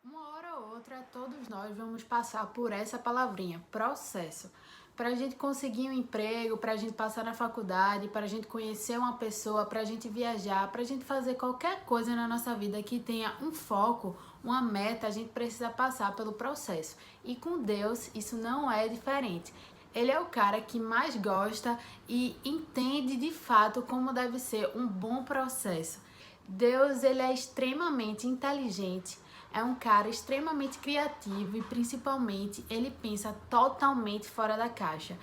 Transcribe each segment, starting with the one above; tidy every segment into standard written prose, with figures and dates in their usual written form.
Uma hora ou outra, todos nós vamos passar por essa palavrinha, processo. Para a gente conseguir um emprego, para a gente passar na faculdade, para a gente conhecer uma pessoa, para a gente viajar, para a gente fazer qualquer coisa na nossa vida que tenha um foco, uma meta, a gente precisa passar pelo processo. E com Deus, isso não é diferente. Ele é o cara que mais gosta e entende de fato como deve ser um bom processo. Deus, ele é extremamente inteligente, é um cara extremamente criativo e principalmente ele pensa totalmente fora da caixa.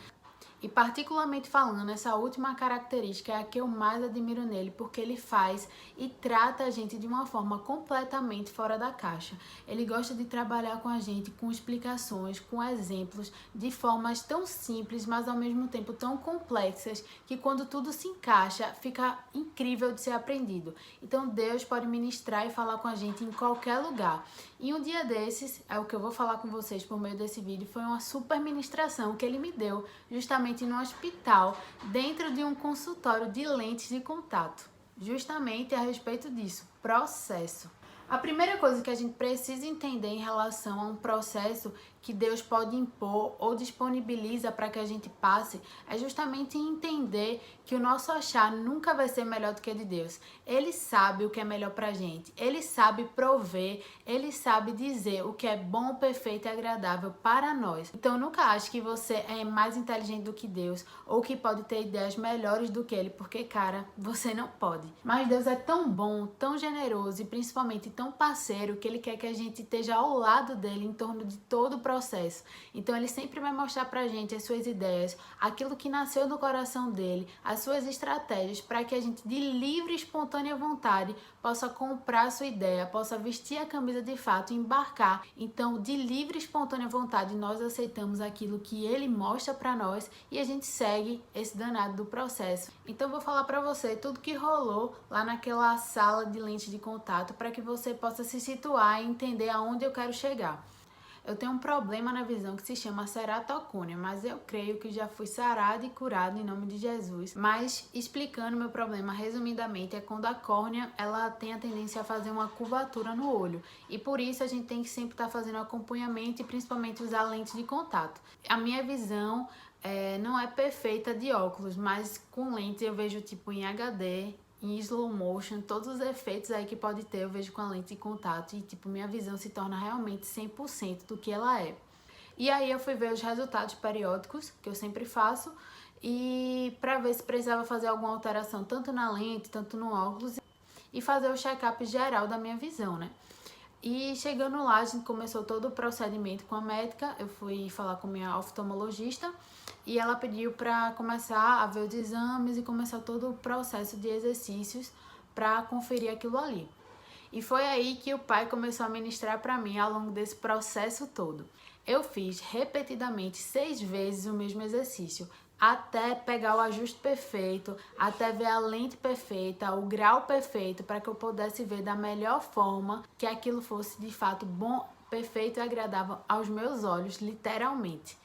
E particularmente falando, essa última característica é a que eu mais admiro nele, porque ele faz e trata a gente de uma forma completamente fora da caixa. Ele gosta de trabalhar com a gente com explicações, com exemplos, de formas tão simples, mas ao mesmo tempo tão complexas, que quando tudo se encaixa, fica incrível de ser aprendido. Então Deus pode ministrar e falar com a gente em qualquer lugar. E um dia desses, é o que eu vou falar com vocês por meio desse vídeo, foi uma super ministração que ele me deu, justamente no hospital, dentro de um consultório de lentes de contato. Justamente a respeito disso, processo. A primeira coisa que a gente precisa entender em relação a um processo que Deus pode impor ou disponibiliza para que a gente passe é justamente entender que o nosso achar nunca vai ser melhor do que o de Deus. Ele sabe o que é melhor para a gente, ele sabe prover, ele sabe dizer o que é bom, perfeito e agradável para nós. Então nunca ache que você é mais inteligente do que Deus ou que pode ter ideias melhores do que ele, porque cara, você não pode. Mas Deus é tão bom, tão generoso e principalmente tão parceiro que ele quer que a gente esteja ao lado dele em torno de todo o processo. Então ele sempre vai mostrar pra gente as suas ideias, aquilo que nasceu no coração dele, as suas estratégias para que a gente de livre e espontânea vontade possa comprar a sua ideia, possa vestir a camisa de fato e embarcar. Então, de livre e espontânea vontade, nós aceitamos aquilo que ele mostra para nós e a gente segue esse danado do processo. Então, eu vou falar para você tudo que rolou lá naquela sala de lente de contato para que você possa se situar e entender aonde eu quero chegar. Eu tenho um problema na visão que se chama ceratocônia, mas eu creio que já fui sarada e curada em nome de Jesus. Mas explicando meu problema resumidamente, é quando a córnea ela tem a tendência a fazer uma curvatura no olho. E por isso a gente tem que sempre estar fazendo acompanhamento e principalmente usar lente de contato. A minha visão não é perfeita de óculos, mas com lente eu vejo tipo em HD, em slow motion, todos os efeitos aí que pode ter, eu vejo com a lente de contato e tipo, minha visão se torna realmente 100% do que ela é. E aí eu fui ver os resultados periódicos, que eu sempre faço, e para ver se precisava fazer alguma alteração tanto na lente, tanto no óculos, e fazer o check-up geral da minha visão, né? E chegando lá, a gente começou todo o procedimento com a médica. Eu fui falar com minha oftalmologista e ela pediu para começar a ver os exames e começar todo o processo de exercícios para conferir aquilo ali. E foi aí que o pai começou a ministrar para mim ao longo desse processo todo. Eu fiz repetidamente 6 vezes o mesmo exercício, até pegar o ajuste perfeito, até ver a lente perfeita, o grau perfeito, para que eu pudesse ver da melhor forma que aquilo fosse de fato bom, perfeito e agradável aos meus olhos, literalmente.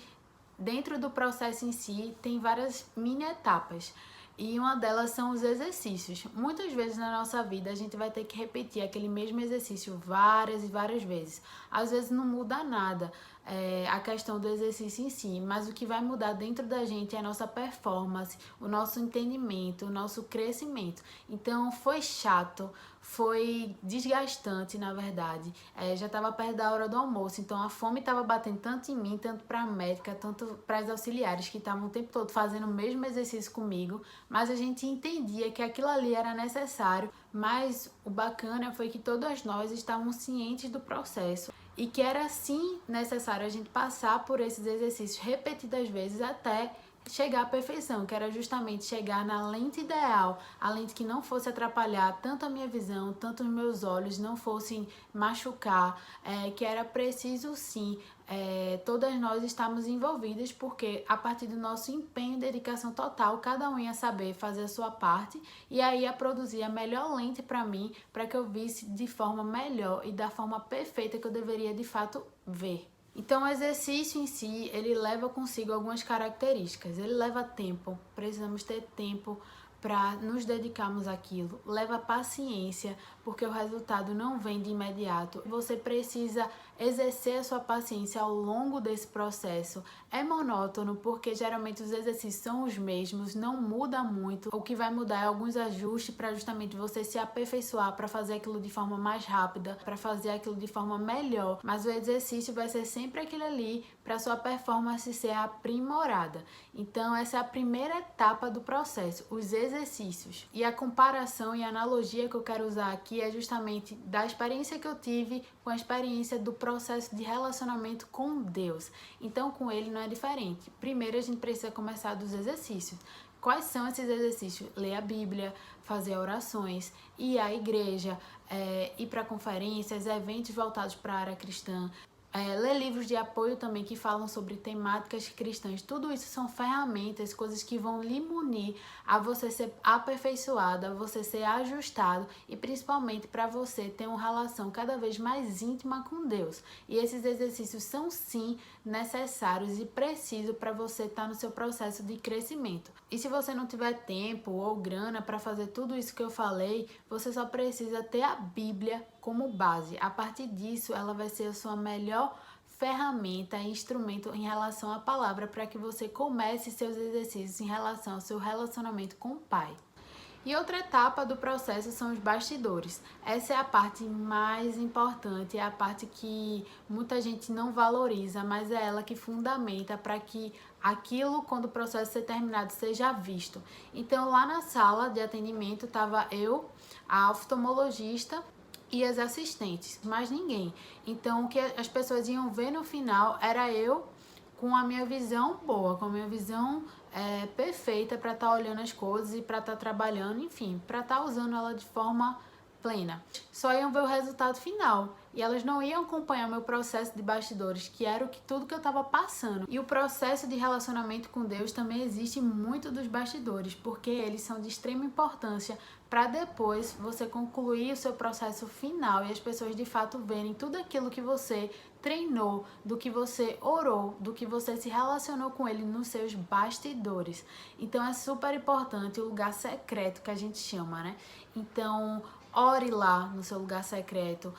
Dentro do processo em si, tem várias mini etapas. E uma delas são os exercícios. Muitas vezes na nossa vida a gente vai ter que repetir aquele mesmo exercício várias e várias vezes. Às vezes não muda nada a questão do exercício em si, mas o que vai mudar dentro da gente é a nossa performance, o nosso entendimento, o nosso crescimento. Então foi chato, foi desgastante na verdade. Já estava perto da hora do almoço, então a fome estava batendo tanto em mim, tanto para a médica, tanto para as auxiliares que estavam o tempo todo fazendo o mesmo exercício comigo, mas a gente entendia que aquilo ali era necessário. Mas o bacana foi que todas nós estávamos cientes do processo e que era sim necessário a gente passar por esses exercícios repetidas vezes até chegar à perfeição, que era justamente chegar na lente ideal, a lente que não fosse atrapalhar tanto a minha visão, tanto os meus olhos, não fossem machucar, que era preciso sim, todas nós estamos envolvidas, porque a partir do nosso empenho e dedicação total, cada um ia saber fazer a sua parte e aí ia produzir a melhor lente para mim, para que eu visse de forma melhor e da forma perfeita que eu deveria de fato ver. Então, o exercício em si, ele leva consigo algumas características. Ele leva tempo, precisamos ter tempo para nos dedicarmos àquilo. Leva paciência, porque o resultado não vem de imediato. Você precisa exercer a sua paciência ao longo desse processo. É monótono, porque geralmente os exercícios são os mesmos, não muda muito. O que vai mudar é alguns ajustes para justamente você se aperfeiçoar, para fazer aquilo de forma mais rápida, para fazer aquilo de forma melhor. Mas o exercício vai ser sempre aquele ali para sua performance ser aprimorada. Então, essa é a primeira etapa do processo, os exercícios. E a comparação e a analogia que eu quero usar aqui é justamente da experiência que eu tive com a experiência do processo de relacionamento com Deus. Então, com ele não é diferente. Primeiro, a gente precisa começar dos exercícios. Quais são esses exercícios? Ler a Bíblia, fazer orações, ir à igreja, ir para conferências, eventos voltados para a área cristã, ler livros de apoio também que falam sobre temáticas cristãs. Tudo isso são ferramentas, coisas que vão lhe munir a você ser aperfeiçoado, a você ser ajustado e principalmente para você ter uma relação cada vez mais íntima com Deus. E esses exercícios são sim necessários e precisos para você estar no seu processo de crescimento. E se você não tiver tempo ou grana para fazer tudo isso que eu falei, você só precisa ter a Bíblia como base. A partir disso, ela vai ser a sua melhor ferramenta e instrumento em relação à palavra para que você comece seus exercícios em relação ao seu relacionamento com o Pai. E outra etapa do processo são os bastidores. Essa é a parte mais importante, é a parte que muita gente não valoriza, mas é ela que fundamenta para que aquilo, quando o processo ser terminado, seja visto. Então, lá na sala de atendimento estava eu, a oftalmologista e as assistentes, mais ninguém. Então, o que as pessoas iam ver no final era eu com a minha visão boa, com a minha visão perfeita para estar olhando as coisas e para estar trabalhando, enfim, para estar usando ela de forma plena. Só iam ver o resultado final e elas não iam acompanhar o meu processo de bastidores, que era tudo que eu estava passando. E o processo de relacionamento com Deus também existe muito dos bastidores, porque eles são de extrema importância para depois você concluir o seu processo final e as pessoas de fato verem tudo aquilo que você treinou, do que você orou, do que você se relacionou com ele nos seus bastidores. Então é super importante o lugar secreto que a gente chama, né? Então, ore lá no seu lugar secreto,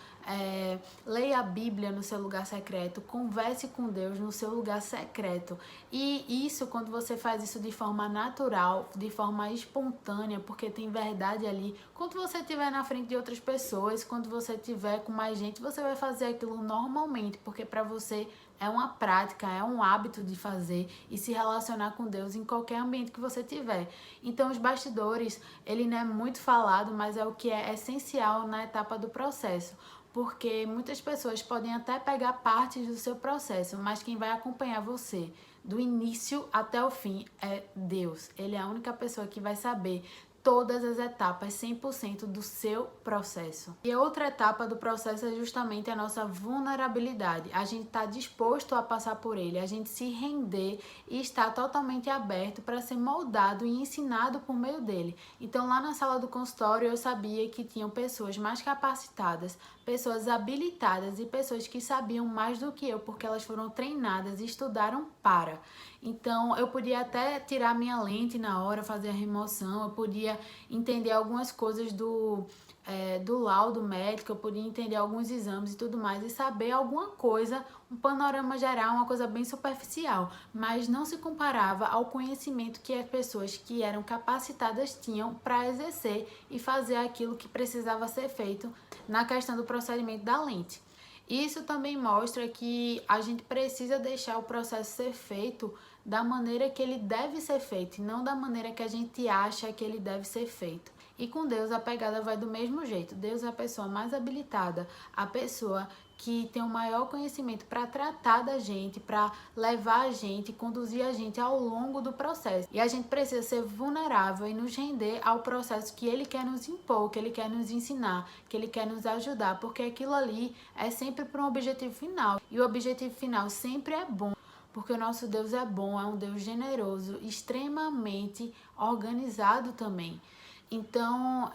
leia a Bíblia no seu lugar secreto, converse com Deus no seu lugar secreto. E isso, quando você faz isso de forma natural, de forma espontânea, porque tem verdade ali, quando você estiver na frente de outras pessoas, quando você estiver com mais gente, você vai fazer aquilo normalmente, porque para você é uma prática, é um hábito de fazer e se relacionar com Deus em qualquer ambiente que você tiver. Então, os bastidores, ele não é muito falado, mas é o que é essencial na etapa do processo. Porque muitas pessoas podem até pegar partes do seu processo, mas quem vai acompanhar você do início até o fim é Deus. Ele é a única pessoa que vai saber todas as etapas, 100% do seu processo. E a outra etapa do processo é justamente a nossa vulnerabilidade. A gente está disposto a passar por ele, a gente se render e estar totalmente aberto para ser moldado e ensinado por meio dele. Então, lá na sala do consultório, eu sabia que tinham pessoas mais capacitadas, pessoas habilitadas e pessoas que sabiam mais do que eu, porque elas foram treinadas e estudaram para. Então, eu podia até tirar minha lente na hora, fazer a remoção, eu podia entender algumas coisas do laudo médico, eu podia entender alguns exames e tudo mais e saber alguma coisa, um panorama geral, uma coisa bem superficial, mas não se comparava ao conhecimento que as pessoas que eram capacitadas tinham para exercer e fazer aquilo que precisava ser feito na questão do procedimento da lente. Isso também mostra que a gente precisa deixar o processo ser feito da maneira que ele deve ser feito, e não da maneira que a gente acha que ele deve ser feito. E com Deus a pegada vai do mesmo jeito. Deus é a pessoa mais habilitada, a pessoa que tem o maior conhecimento para tratar da gente, para levar a gente, conduzir a gente ao longo do processo. E a gente precisa ser vulnerável e nos render ao processo que Ele quer nos impor, que Ele quer nos ensinar, que Ele quer nos ajudar, porque aquilo ali é sempre para um objetivo final. E o objetivo final sempre é bom, porque o nosso Deus é bom, é um Deus generoso, extremamente organizado também. Então,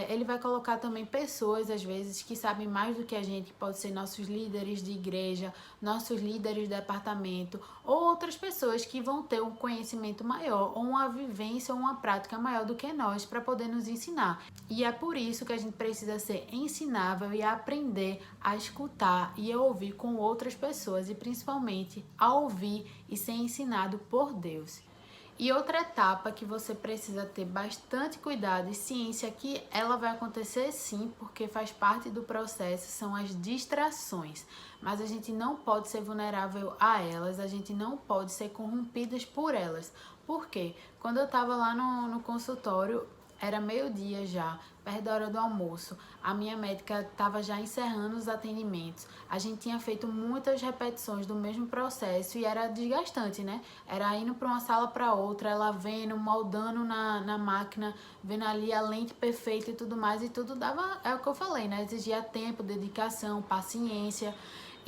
ele vai colocar também pessoas, às vezes, que sabem mais do que a gente, que pode ser nossos líderes de igreja, nossos líderes de departamento, ou outras pessoas que vão ter um conhecimento maior, ou uma vivência, ou uma prática maior do que nós, para poder nos ensinar. E é por isso que a gente precisa ser ensinável e aprender a escutar e a ouvir com outras pessoas, e principalmente a ouvir e ser ensinado por Deus. E outra etapa que você precisa ter bastante cuidado e ciência que ela vai acontecer sim, porque faz parte do processo, são as distrações. Mas a gente não pode ser vulnerável a elas, a gente não pode ser corrompidas por elas. Por quê? Quando eu estava lá no consultório, era meio-dia já, perto da hora do almoço. A minha médica estava já encerrando os atendimentos. A gente tinha feito muitas repetições do mesmo processo e era desgastante, né? Era indo para uma sala para outra, ela vendo, moldando na máquina, vendo ali a lente perfeita e tudo mais. E tudo dava, é o que eu falei, né? Exigia tempo, dedicação, paciência.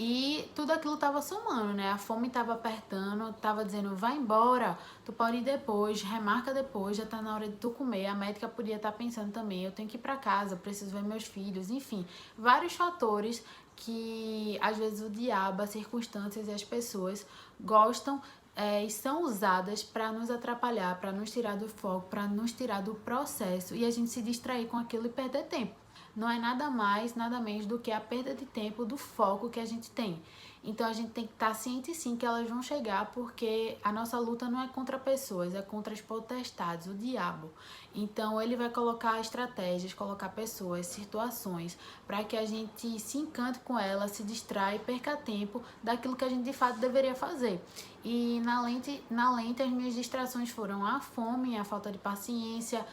E tudo aquilo estava somando, né? A fome estava apertando, estava dizendo, vai embora, tu pode ir depois, remarca depois, já tá na hora de tu comer. A médica podia estar pensando também, eu tenho que ir para casa, preciso ver meus filhos, enfim. Vários fatores que, às vezes, o diabo, as circunstâncias e as pessoas gostam e são usadas para nos atrapalhar, para nos tirar do foco, para nos tirar do processo e a gente se distrair com aquilo e perder tempo. Não é nada mais, nada menos do que a perda de tempo do foco que a gente tem. Então a gente tem que estar ciente sim que elas vão chegar, porque a nossa luta não é contra pessoas, é contra as potestades, o diabo. Então ele vai colocar estratégias, colocar pessoas, situações, para que a gente se encante com ela, se distraia e perca tempo daquilo que a gente de fato deveria fazer. E na lente as minhas distrações foram a fome, a falta de paciência,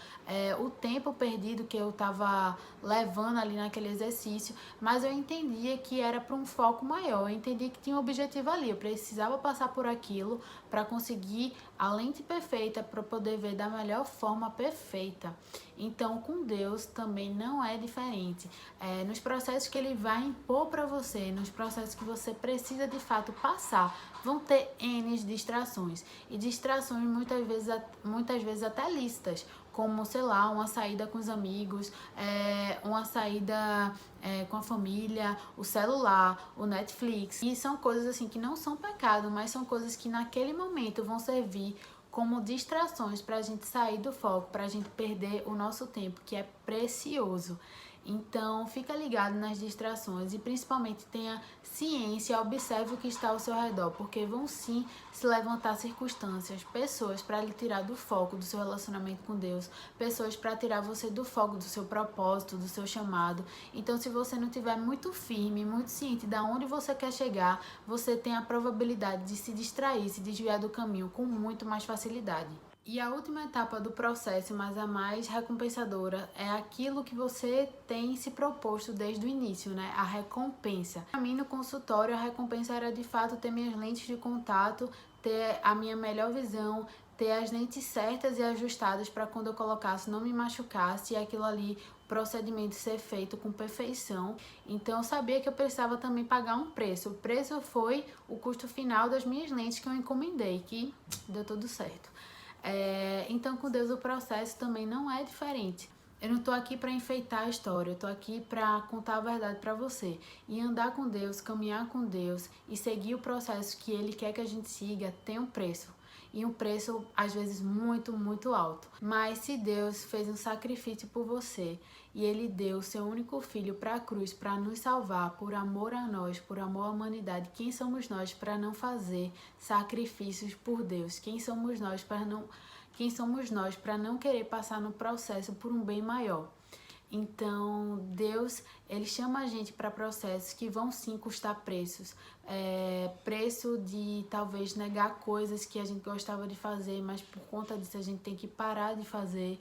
o tempo perdido que eu estava levando ali naquele exercício, mas eu entendia que era para um foco maior, eu entendi que tinha um objetivo ali, eu precisava passar por aquilo para conseguir a lente perfeita, para poder ver da melhor forma perfeita. Então, com Deus também não é diferente. Nos processos que Ele vai impor para você, nos processos que você precisa de fato passar, vão ter N distrações. E distrações muitas vezes até lícitas, como, sei lá, uma saída com os amigos, uma saída com a família, o celular, o Netflix. E são coisas assim que não são pecado, mas são coisas que naquele momento vão servir como distrações para a gente sair do foco, para a gente perder o nosso tempo, que é precioso. Então, fica ligado nas distrações e principalmente tenha ciência, observe o que está ao seu redor, porque vão sim se levantar circunstâncias, pessoas para lhe tirar do foco do seu relacionamento com Deus, pessoas para tirar você do foco do seu propósito, do seu chamado. Então, se você não estiver muito firme, muito ciente de onde você quer chegar, você tem a probabilidade de se distrair, se desviar do caminho com muito mais facilidade. E a última etapa do processo, mas a mais recompensadora, é aquilo que você tem se proposto desde o início, né? A recompensa. Para mim, no consultório, a recompensa era de fato ter minhas lentes de contato, ter a minha melhor visão, ter as lentes certas e ajustadas para quando eu colocasse não me machucasse e aquilo ali, o procedimento ser feito com perfeição. Então eu sabia que eu precisava também pagar um preço. O preço foi o custo final das minhas lentes que eu encomendei, que deu tudo certo. Então, com Deus, o processo também não é diferente. Eu não tô aqui para enfeitar a história, eu tô aqui para contar a verdade para você. E andar com Deus, caminhar com Deus e seguir o processo que Ele quer que a gente siga tem um preço. E um preço, às vezes, muito, muito alto. Mas se Deus fez um sacrifício por você e Ele deu seu único filho para a cruz para nos salvar, por amor a nós, por amor à humanidade, quem somos nós para não fazer sacrifícios por Deus? Quem somos nós para não querer passar no processo por um bem maior? Então, Deus, Ele chama a gente para processos que vão sim custar preços. Preço de talvez negar coisas que a gente gostava de fazer, mas por conta disso a gente tem que parar de fazer.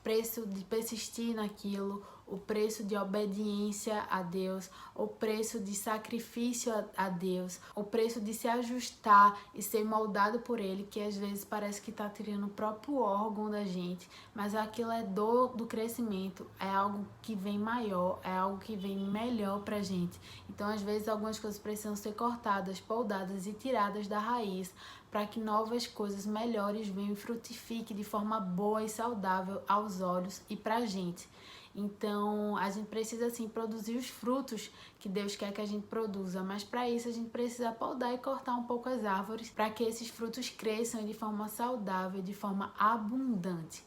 Preço de persistir naquilo, o preço de obediência a Deus, o preço de sacrifício a Deus, o preço de se ajustar e ser moldado por Ele, que às vezes parece que está tirando o próprio órgão da gente, mas aquilo é dor do crescimento, é algo que vem maior, é algo que vem melhor pra gente. Então, às vezes, algumas coisas precisam ser cortadas, podadas e tiradas da raiz, para que novas coisas melhores venham e frutifiquem de forma boa e saudável aos olhos e pra gente. Então, a gente precisa, sim, produzir os frutos que Deus quer que a gente produza, mas para isso a gente precisa podar e cortar um pouco as árvores para que esses frutos cresçam de forma saudável, de forma abundante.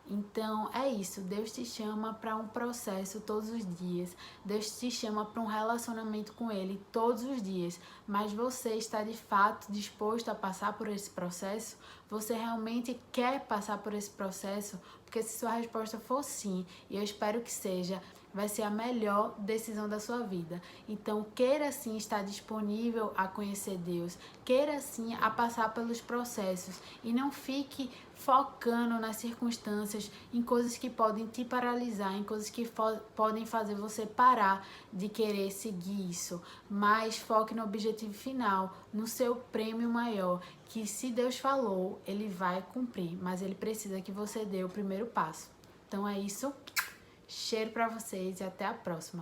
Então é isso, Deus te chama para um processo todos os dias, Deus te chama para um relacionamento com Ele todos os dias, mas você está de fato disposto a passar por esse processo? Você realmente quer passar por esse processo? Porque se sua resposta for sim, e eu espero que seja, vai ser a melhor decisão da sua vida. Então, queira sim estar disponível a conhecer Deus, queira sim a passar pelos processos e não fique focando nas circunstâncias, em coisas que podem te paralisar, em coisas que podem fazer você parar de querer seguir isso, mas foque no objetivo final, no seu prêmio maior, que se Deus falou, Ele vai cumprir, mas Ele precisa que você dê o primeiro passo. Então é isso. Cheiro pra vocês e até a próxima.